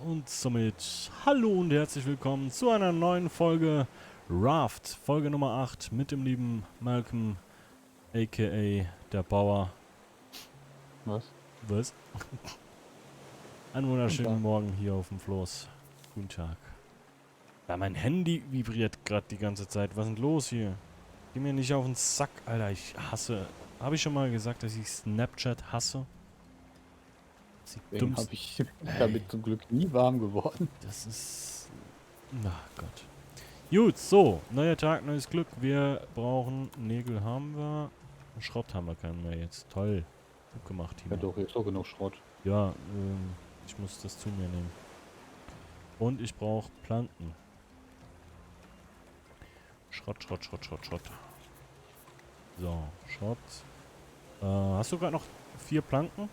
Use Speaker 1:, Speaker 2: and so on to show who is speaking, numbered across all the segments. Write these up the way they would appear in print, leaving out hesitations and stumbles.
Speaker 1: Und somit hallo und herzlich willkommen zu einer neuen Folge Raft, Folge Nummer 8 mit dem lieben Malcolm, aka der Bauer.
Speaker 2: Was?
Speaker 1: Was? Einen
Speaker 2: Guten
Speaker 1: wunderschönen
Speaker 2: Tag.
Speaker 1: Morgen hier auf dem Floß. Guten Tag. Ja, mein Handy vibriert gerade die ganze Zeit. Was ist denn los hier? Geh mir nicht auf den Sack, Alter. Ich hasse... Habe ich schon mal gesagt, dass ich Snapchat hasse? Das ist die
Speaker 2: Deswegen
Speaker 1: dümmste...
Speaker 2: habe ich bin
Speaker 1: Ey,
Speaker 2: damit zum Glück nie warm geworden.
Speaker 1: das ist... Na Gott. Gut, so, neuer Tag, neues Glück. Wir brauchen Nägel haben wir. Schrott haben wir keinen mehr jetzt. Toll. Gut gemacht,
Speaker 2: Ja
Speaker 1: Timo.
Speaker 2: doch, jetzt doch genug Schrott.
Speaker 1: Ja, ich muss das zu mir nehmen. Und ich brauche Planken. Schrott, Schrott, Schrott, Schrott, Schrott. So, Schrott. Hast du gerade noch 4 Planken?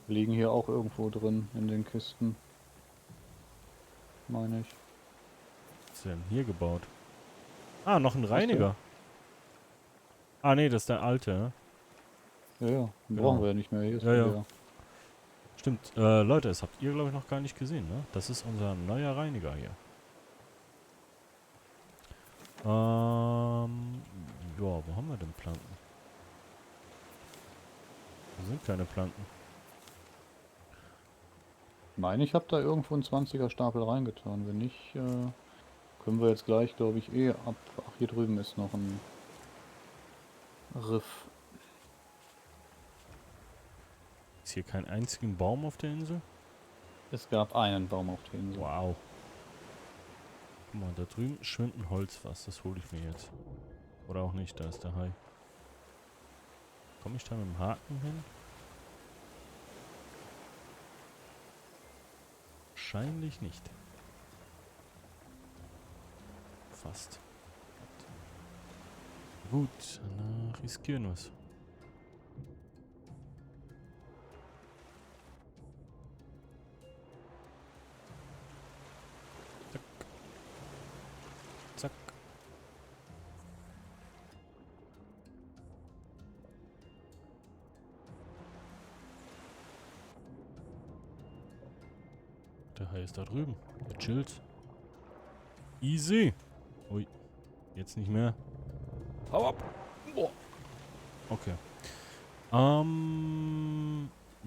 Speaker 2: Liegen hier auch irgendwo drin in den Kisten. Meine ich.
Speaker 1: Was ist denn hier gebaut? Ah, noch ein
Speaker 2: Hast du?
Speaker 1: Reiniger. Ah, nee, das ist der alte, ne?
Speaker 2: Ja, ja. Den brauchen
Speaker 1: Genau.
Speaker 2: wir ja nicht mehr. Hier ist
Speaker 1: Ja,
Speaker 2: ja
Speaker 1: ja.
Speaker 2: der.
Speaker 1: Stimmt. Leute, das habt ihr, glaube ich, noch gar nicht gesehen, ne? Das ist unser neuer Reiniger hier. Ja, wo haben wir denn Planken? Da sind keine Planken.
Speaker 2: Meine ich, habe da irgendwo einen 20er Stapel reingetan. Wenn nicht, können wir jetzt gleich, glaube ich, ab. Ach, hier drüben ist noch ein Riff.
Speaker 1: Ist hier kein einzigen Baum auf der Insel?
Speaker 2: Es gab einen Baum auf der Insel.
Speaker 1: Wow. Guck mal, da drüben schwimmt ein Holzfass. Das hole ich mir jetzt. Oder auch nicht, da ist der Hai. Komme ich da mit dem Haken hin? Wahrscheinlich nicht. Fast. Gut, dann riskieren wir es. Zack. Zack. Der Hai ist da drüben. Der chillt. Easy. Ui. Jetzt nicht mehr. Hau ab. Boah. Okay.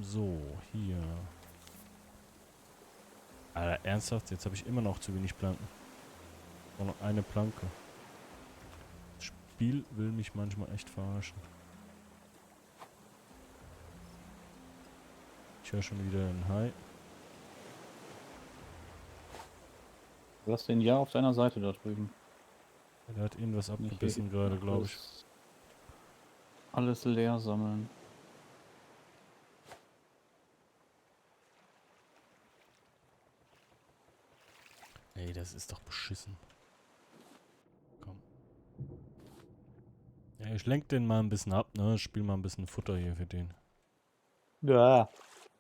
Speaker 1: So, hier. Alter, ernsthaft? Jetzt habe ich immer noch zu wenig Planken. Nur noch eine Planke. Das Spiel will mich manchmal echt verarschen. Ich höre schon wieder einen Hai.
Speaker 2: Du hast den ja auf deiner Seite da drüben.
Speaker 1: Der hat irgendwas
Speaker 2: Nicht hier
Speaker 1: abgebissen gerade, glaube ich.
Speaker 2: alles leer sammeln.
Speaker 1: Ey, das ist doch beschissen. Komm. Ja, ich lenk den mal ein bisschen ab, ne? Spiel mal ein bisschen Futter hier für den.
Speaker 2: Ja.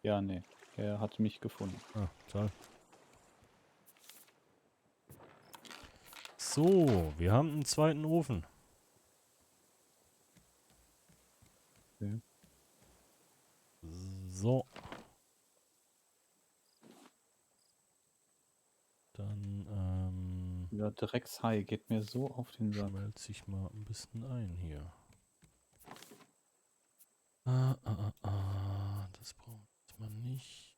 Speaker 2: Ja, nee. Er hat mich gefunden.
Speaker 1: Ah, toll. So, wir haben einen zweiten Ofen.
Speaker 2: Okay.
Speaker 1: So. Dann,
Speaker 2: Der Dreckshai geht mir so auf den Sack.
Speaker 1: schmelze ich mal ein bisschen ein hier. Das braucht man nicht.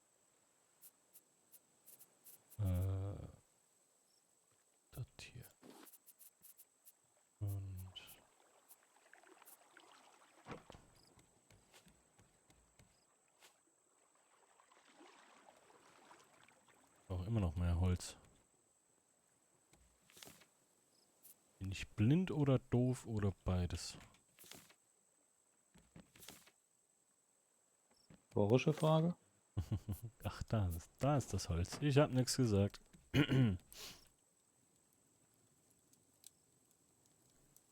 Speaker 1: Das hier. Und auch immer noch mehr Holz. Bin ich blind oder doof oder beides?
Speaker 2: Rhetorische Frage?
Speaker 1: Ach, da ist das Holz. Ich habe nichts gesagt.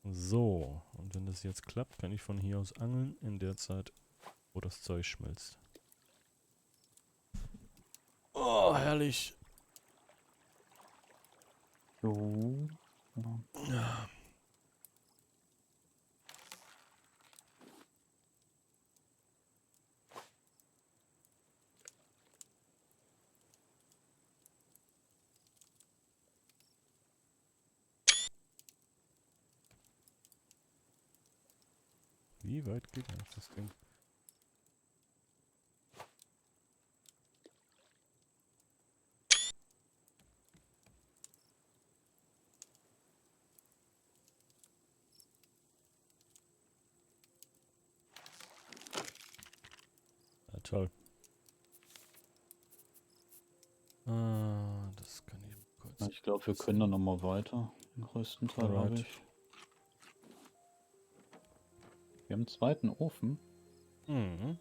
Speaker 1: So, und wenn das jetzt klappt, kann ich von hier aus angeln in der Zeit, wo das Zeug schmilzt. Oh, herrlich.
Speaker 2: So. Ja.
Speaker 1: Wie weit geht das Ding? Ja, toll. Das kann ich kurz.
Speaker 2: Ich glaube, wir können dann nochmal weiter. Den größten Teil habe
Speaker 1: Alright.
Speaker 2: ich. Wir haben einen zweiten Ofen.
Speaker 1: Mhm.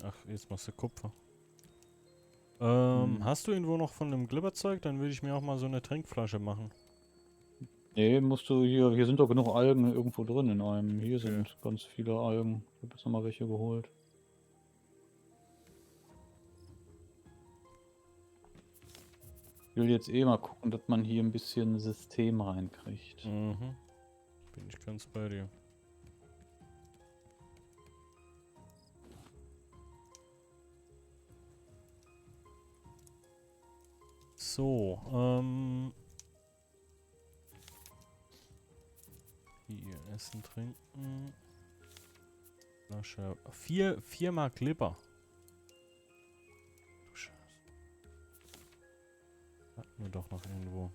Speaker 1: Ach, jetzt machst du Kupfer. Hast du irgendwo noch von dem Glibberzeug? Dann würde ich mir auch mal so eine Trinkflasche machen.
Speaker 2: Nee, musst du hier sind doch genug Algen irgendwo drin in einem. Hier
Speaker 1: Okay.
Speaker 2: sind ganz viele Algen. Ich habe jetzt nochmal welche geholt. Ich will jetzt eh mal gucken, dass man hier ein bisschen System reinkriegt.
Speaker 1: Mhm. Bin ich ganz bei dir. So, hier essen, trinken. Flasche. Viermal Glibber. Du Scheiße. Hatten wir doch noch irgendwo.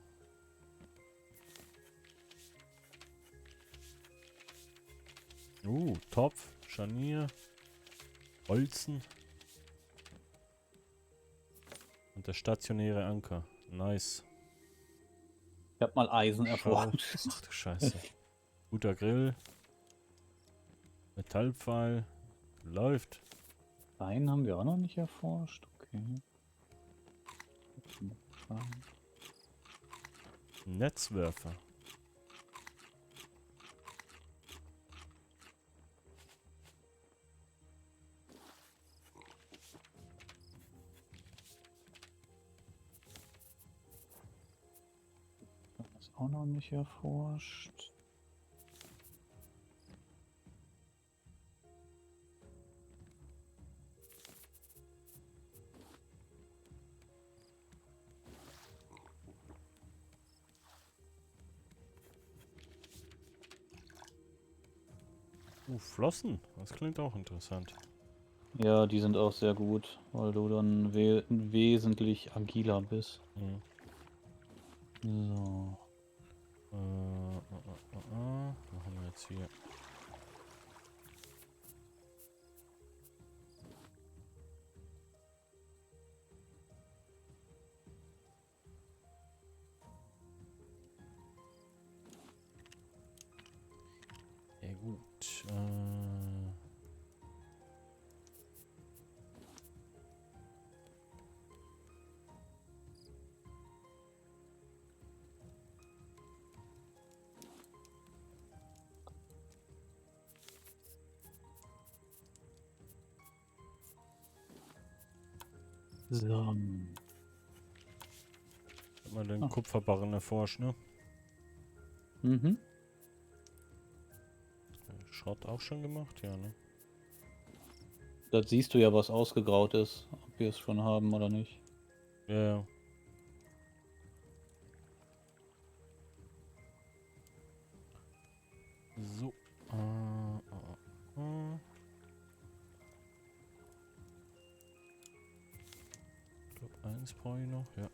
Speaker 1: Topf, Scharnier, Bolzen. Und der stationäre Anker. Nice.
Speaker 2: Ich habe mal Eisen
Speaker 1: Schau.
Speaker 2: erforscht.
Speaker 1: Ach du Scheiße. Guter Grill. Metallpfeil. Läuft.
Speaker 2: Stein haben wir auch noch nicht erforscht. Okay.
Speaker 1: Netzwerfer.
Speaker 2: Das ist auch noch nicht erforscht.
Speaker 1: Flossen. Das klingt auch interessant.
Speaker 2: Ja, die sind auch sehr gut, weil du dann wesentlich agiler bist.
Speaker 1: Mhm.
Speaker 2: So.
Speaker 1: Was haben wir jetzt hier? Ja gut.
Speaker 2: So.
Speaker 1: Hat man den
Speaker 2: Ah.
Speaker 1: Kupferbarren erforscht, ne?
Speaker 2: Mhm.
Speaker 1: Schrott auch schon gemacht? Ja, ne?
Speaker 2: Da siehst du ja, was ausgegraut ist, ob wir es schon haben oder nicht.
Speaker 1: Ja, ja. So. Ich glaube, eins brauche ich noch, ja.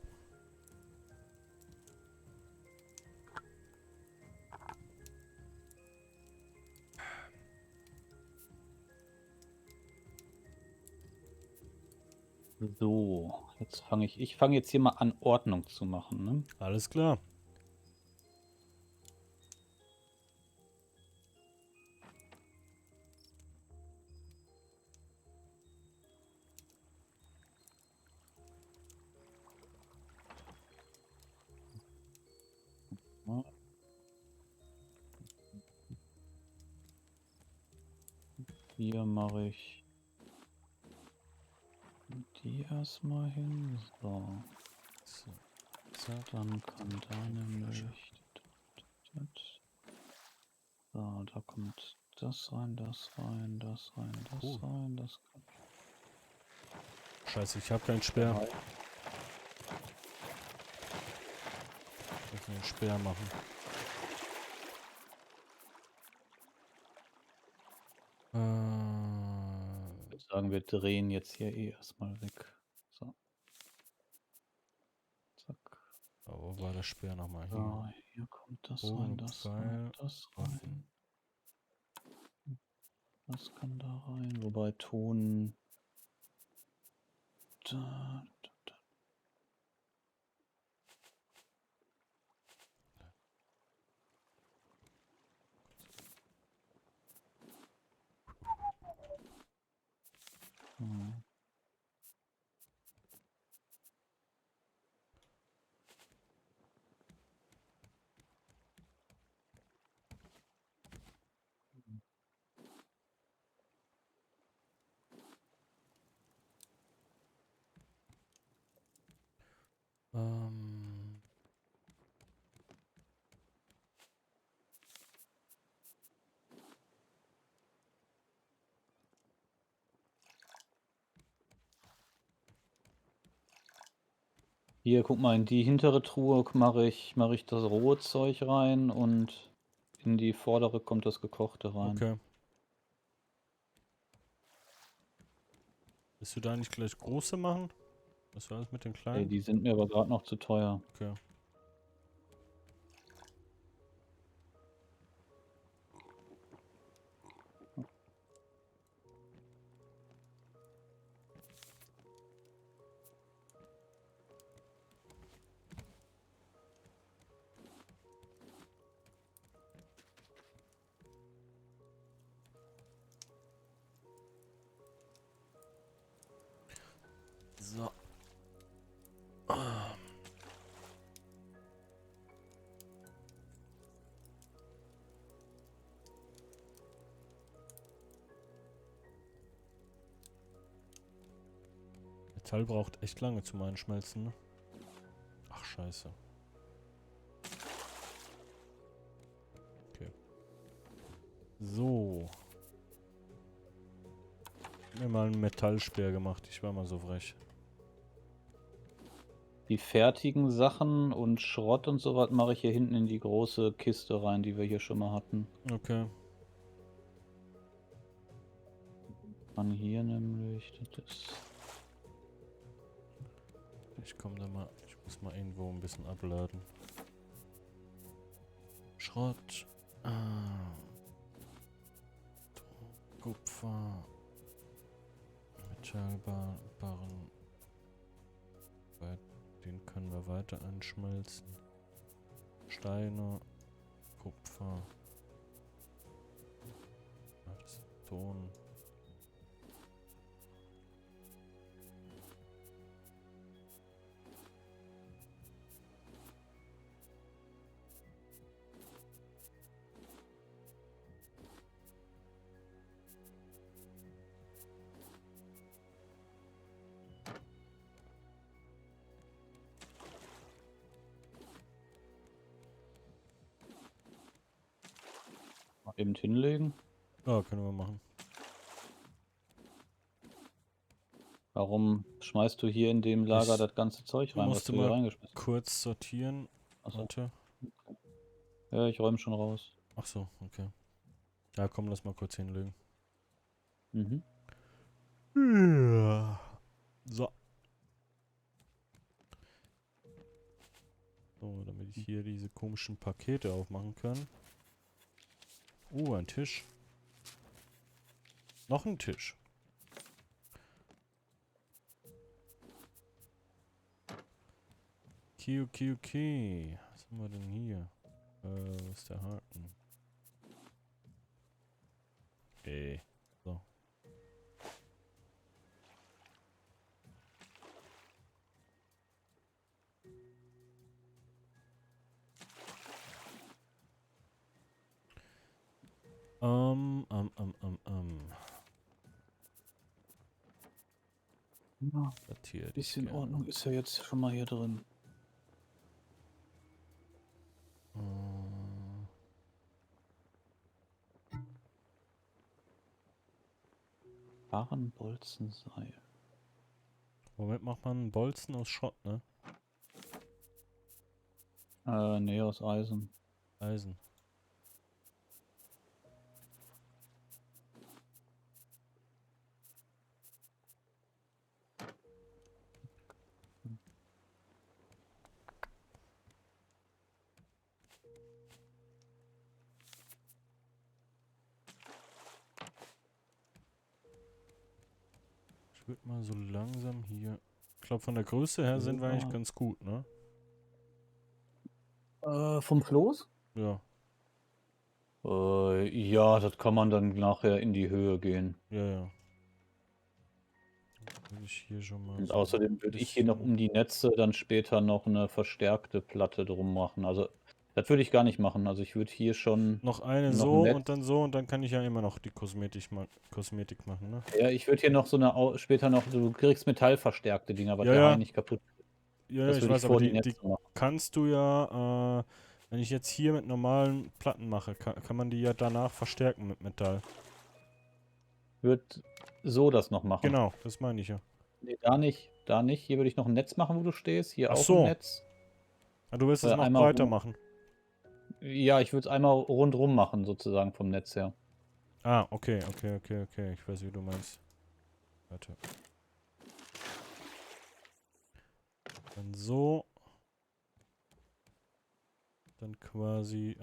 Speaker 2: So, jetzt fange ich fange jetzt hier mal an, Ordnung zu machen, ne?
Speaker 1: Alles klar.
Speaker 2: Ja. Hier mache ich die erstmal hin. So,
Speaker 1: So. Zack.
Speaker 2: dann kann da nämlich. So, da kommt das rein, das rein, das rein, das rein, das kann.
Speaker 1: Scheiße, ich habe keinen Speer. Müssen wir den Speer machen.
Speaker 2: Ich würde sagen, wir drehen jetzt hier eh erstmal weg. So. Zack.
Speaker 1: Wo war der Speer nochmal? Hier.
Speaker 2: So, hier kommt das
Speaker 1: Bogen
Speaker 2: rein,
Speaker 1: und
Speaker 2: das
Speaker 1: Pfeil,
Speaker 2: rein, das
Speaker 1: Waffen.
Speaker 2: rein. Das kann da rein. Wobei Ton. Da, da, da. Hm.
Speaker 1: Ähm,
Speaker 2: Hier, guck mal, in die hintere Truhe mache ich das rohe Zeug rein und in die vordere kommt das gekochte rein.
Speaker 1: okay. Willst du da nicht gleich große machen? Was war alles mit den
Speaker 2: Ey,
Speaker 1: kleinen?
Speaker 2: die sind mir aber gerade noch zu teuer.
Speaker 1: Okay. So. Metall braucht echt lange zum Einschmelzen, ne? Ach, scheiße. Okay. So. Ich hab mir mal einen Metallspeer gemacht. Ich war mal so frech.
Speaker 2: Die fertigen Sachen und Schrott und so was mache ich hier hinten in die große Kiste rein, die wir hier schon mal hatten.
Speaker 1: Okay.
Speaker 2: Dann hier nämlich, das ist.
Speaker 1: Ich komme da mal. Ich muss mal irgendwo ein bisschen abladen. Schrott. Kupfer. Metallbarren. Den können wir weiter anschmelzen. Steine. Kupfer. Das ist Ton.
Speaker 2: Mal eben hinlegen.
Speaker 1: Ja, können wir machen.
Speaker 2: Warum schmeißt du hier in dem Lager
Speaker 1: Ich
Speaker 2: das ganze Zeug rein, was
Speaker 1: musste
Speaker 2: du hier
Speaker 1: mal
Speaker 2: reingeschmissen
Speaker 1: kurz sortieren.
Speaker 2: hast? Achso.
Speaker 1: Warte.
Speaker 2: Ja, ich räume schon raus.
Speaker 1: Ach so, okay. Ja, komm, lass mal kurz hinlegen.
Speaker 2: Mhm.
Speaker 1: Ja. So. So, damit ich hier diese komischen Pakete aufmachen kann. Ein Tisch. Noch ein Tisch. Okay. Was haben wir denn hier? Wo ist der Haken? Okay. So. Ähm.
Speaker 2: Ja,
Speaker 1: Sortiere dich
Speaker 2: bisschen
Speaker 1: gern.
Speaker 2: Ordnung ist ja jetzt schon mal hier drin.
Speaker 1: Äh,
Speaker 2: Barrenbolzenseil.
Speaker 1: Womit macht man einen Bolzen aus Schrott, ne?
Speaker 2: Nee, aus Eisen.
Speaker 1: Eisen. Ich würde mal so langsam hier... Ich glaube, von der Größe her sind wir eigentlich
Speaker 2: Ja.
Speaker 1: ganz gut, ne?
Speaker 2: Vom Floß?
Speaker 1: Ja,
Speaker 2: Ja, das kann man dann nachher in die Höhe gehen.
Speaker 1: ja, ja. Würde ich hier schon mal
Speaker 2: Und
Speaker 1: so ein
Speaker 2: außerdem würde ich hier noch
Speaker 1: bisschen...
Speaker 2: um die Netze dann später noch eine verstärkte Platte drum machen. Also, das würde ich gar nicht machen. Also, ich würde hier schon
Speaker 1: Noch eine
Speaker 2: noch 'n Netz
Speaker 1: so und dann kann ich ja immer noch die Kosmetik machen, ne?
Speaker 2: ja, ich würde hier noch so 'ne au später noch du kriegst metallverstärkte Dinger, was
Speaker 1: Ja,
Speaker 2: der Hai
Speaker 1: ja,
Speaker 2: nicht kaputt kriegt.
Speaker 1: ja, ja,
Speaker 2: Das
Speaker 1: ich
Speaker 2: würde ich
Speaker 1: weiß, aber
Speaker 2: vor die
Speaker 1: die
Speaker 2: Netze machen.
Speaker 1: kannst du ja, wenn ich jetzt hier mit normalen Platten mache, kann man die ja danach verstärken mit Metall.
Speaker 2: Würde so das noch machen.
Speaker 1: Genau, das meine ich ja.
Speaker 2: Ne, da nicht, da nicht. Hier würde ich noch 'n Netz machen, wo du stehst. Hier
Speaker 1: Ach
Speaker 2: auch 'n
Speaker 1: so,
Speaker 2: Netz.
Speaker 1: ah, du willst es noch
Speaker 2: Einmal
Speaker 1: breiter
Speaker 2: rum
Speaker 1: machen.
Speaker 2: ja, ich würde es einmal rundrum machen sozusagen vom Netz her.
Speaker 1: Ah, okay, okay, okay, okay. Ich weiß, wie du meinst. Warte. Dann so. Dann quasi,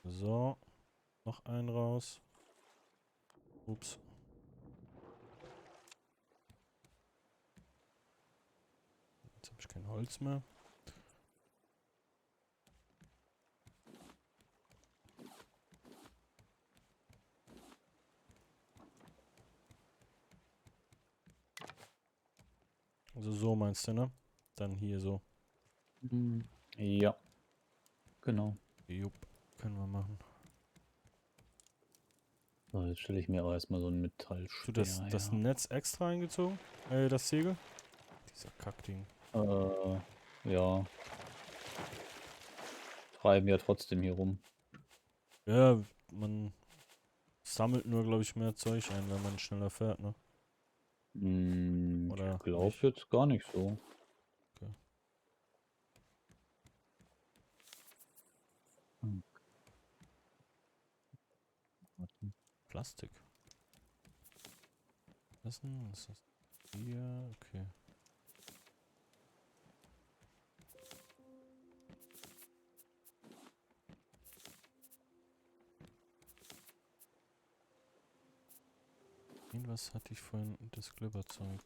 Speaker 1: so. Noch einen raus. Ups. Jetzt habe ich kein Holz mehr. Also so meinst du, ne? Dann hier so.
Speaker 2: Ja, genau.
Speaker 1: Jupp, können wir machen.
Speaker 2: So, jetzt stelle ich mir aber erst mal so 'n
Speaker 1: Du
Speaker 2: Metallspeer
Speaker 1: das
Speaker 2: her.
Speaker 1: Netz extra eingezogen? Das Segel? Dieser Kackding.
Speaker 2: Ja. Treiben ja trotzdem hier rum.
Speaker 1: Ja, man sammelt nur, glaube ich, mehr Zeug ein, wenn man schneller fährt, ne?
Speaker 2: Ich
Speaker 1: Oder
Speaker 2: glaube
Speaker 1: nicht?
Speaker 2: jetzt gar nicht so.
Speaker 1: Okay.
Speaker 2: Hm, warte.
Speaker 1: Plastik. Was ist das? Hier, okay. Irgendwas hatte ich vorhin, das Glibberzeug.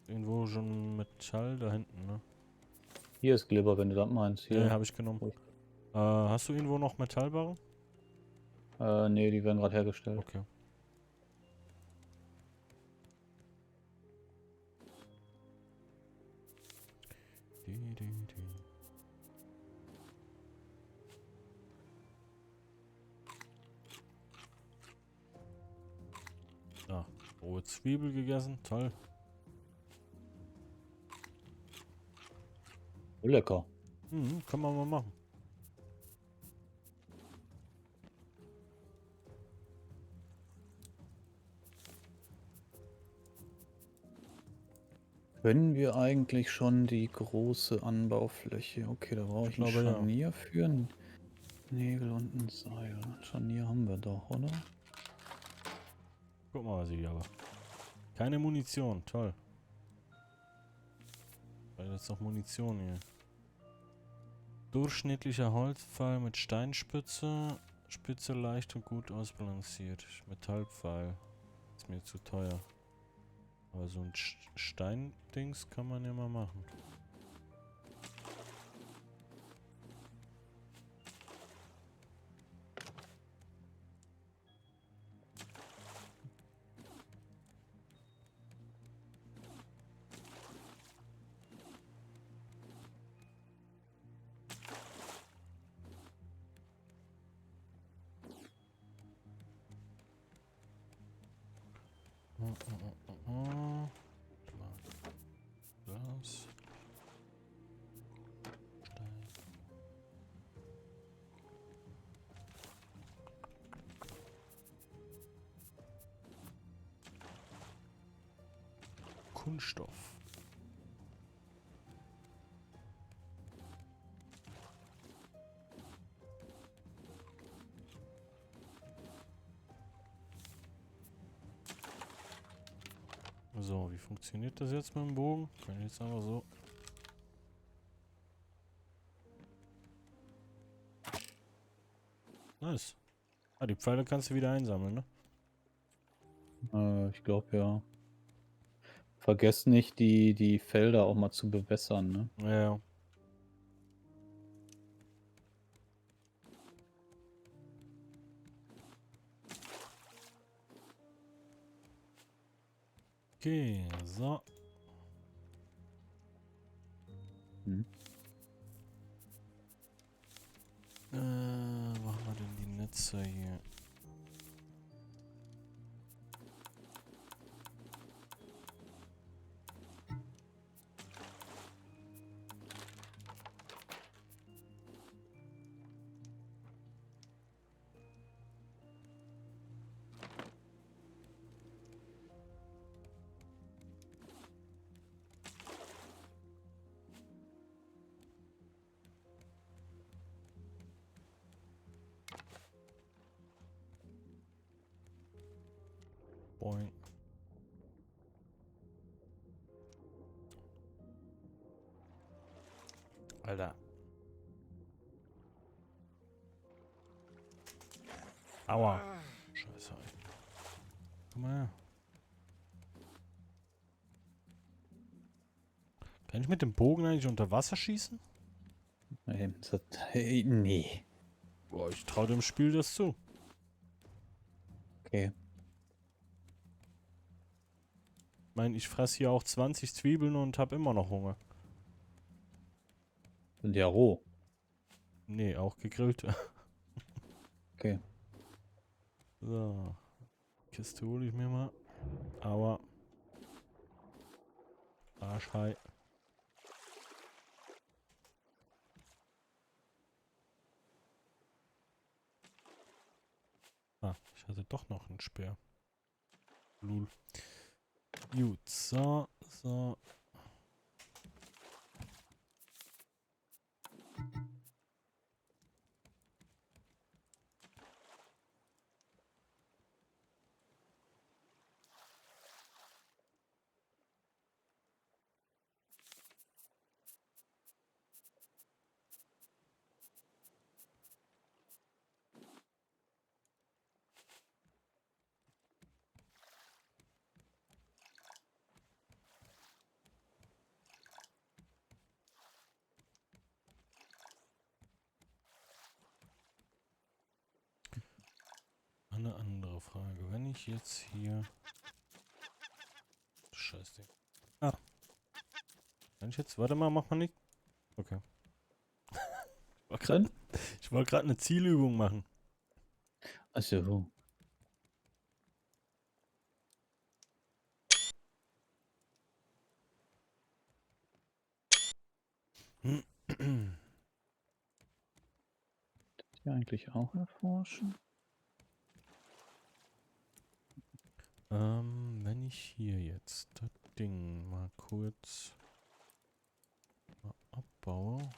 Speaker 1: Irgendwo schon Metall da hinten, ne?
Speaker 2: Hier ist Glibber, wenn du das meinst.
Speaker 1: Ja,
Speaker 2: Hier.
Speaker 1: habe ich genommen.
Speaker 2: Wo ich
Speaker 1: Hast du irgendwo noch Metallbarren?
Speaker 2: ne, die werden gerade hergestellt.
Speaker 1: Okay. Di. Ah, rohe Zwiebel gegessen, toll.
Speaker 2: Oh, lecker.
Speaker 1: Mhm, kann man mal machen.
Speaker 2: Können wir eigentlich schon die große Anbaufläche okay, da brauche
Speaker 1: Ich
Speaker 2: ich 'n
Speaker 1: glaube ja.
Speaker 2: Scharnier für, 'n Nägel und 'n Seil. Scharnier haben wir doch, oder?
Speaker 1: Guck mal, was ich habe. Keine Munition, toll. Weil jetzt noch Munition hier. Durchschnittlicher Holzpfeil mit Steinspitze. Spitze leicht und gut ausbalanciert. Metallpfeil. Ist mir zu teuer. Aber so ein Steindings kann man ja mal machen. Warte mal. Das. Stein. Kunststoff. So, wie funktioniert das jetzt mit dem Bogen? Kann ich jetzt einfach so... Nice. Ah, die Pfeile kannst du wieder einsammeln, ne?
Speaker 2: Ich glaube ja. Vergesst nicht, die Felder auch mal zu bewässern, ne?
Speaker 1: Ja, ja. Okay, so.
Speaker 2: Hm.
Speaker 1: Wo haben wir denn die Netze hier? Boing. Alter. Aua. Scheiße. Komm mal her. Kann ich mit dem Bogen eigentlich unter Wasser schießen?
Speaker 2: Nee.
Speaker 1: Boah, ich traue dem Spiel das zu.
Speaker 2: Okay.
Speaker 1: Ich meine, ich fresse hier auch 20 Zwiebeln und habe immer noch Hunger.
Speaker 2: Sind ja roh.
Speaker 1: Nee, auch gegrillte.
Speaker 2: Okay.
Speaker 1: So. Kiste hole ich mir mal. Aua. Arschhai. Ah, ich hatte doch noch einen Speer. Lul. Gut, so, so. Eine andere Frage. Wenn ich jetzt hier... Scheiße. Ah. Wenn ich jetzt... Warte mal, mach mal nicht. Okay.
Speaker 2: Dann?
Speaker 1: Ich wollte gerade eine Zielübung machen.
Speaker 2: Achso. Die eigentlich auch erforschen?
Speaker 1: Wenn ich hier jetzt das Ding mal kurz mal abbaue.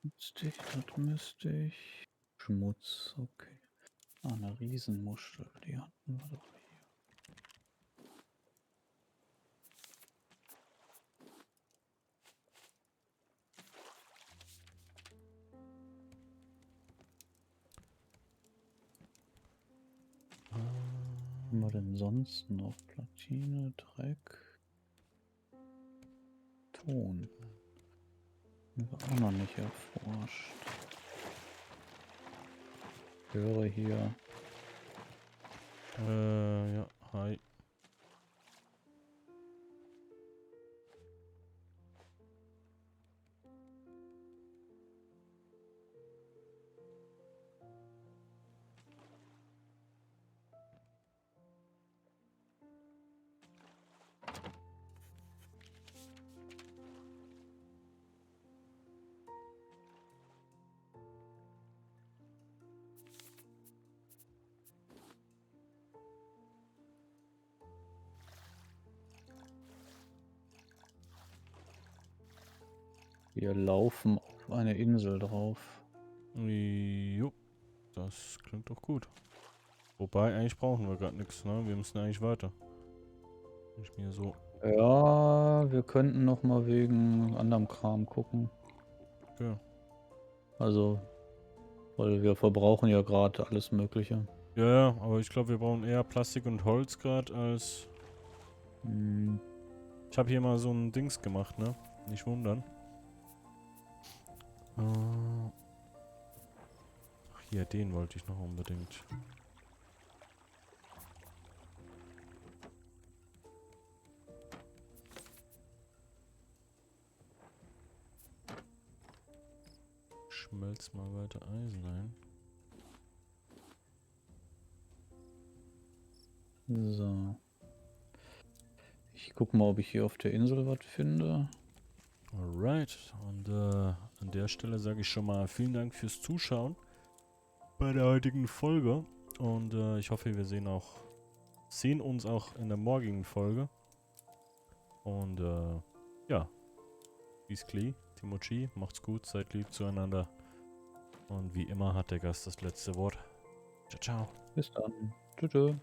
Speaker 2: Müsste ich. Schmutz, okay. Ah, eine Riesenmuschel, die hatten wir doch hier. Was haben wir denn sonst noch? Platine, Dreck, Ton. Haben wir auch noch nicht erforscht. Ich höre hier.
Speaker 1: Ja, hi.
Speaker 2: Wir laufen auf eine Insel drauf.
Speaker 1: Jo, das klingt doch gut. Wobei, eigentlich brauchen wir gerade nichts, ne? Wir müssen eigentlich weiter. Wenn ich mir so...
Speaker 2: Ja, wir könnten noch mal wegen anderem Kram gucken.
Speaker 1: Okay.
Speaker 2: Also, weil wir verbrauchen ja gerade alles Mögliche.
Speaker 1: Ja, ja, aber ich glaube, wir brauchen eher Plastik und Holz gerade als...
Speaker 2: Hm,
Speaker 1: Ich habe hier mal so ein Dings gemacht, ne? Nicht wundern. Ach, hier, den wollte ich noch unbedingt. Schmelz mal weiter Eisen ein.
Speaker 2: so. Ich gucke mal, ob ich hier auf der Insel was finde.
Speaker 1: Alright. Und an der Stelle sage ich schon mal vielen Dank fürs Zuschauen bei der heutigen Folge. Und ich hoffe, wir sehen uns auch in der morgigen Folge. Und ja, peace Klee, Timochi, macht's gut, seid lieb zueinander. Und wie immer hat der Gast das letzte Wort. Ciao, ciao.
Speaker 2: Bis dann. Tschüss.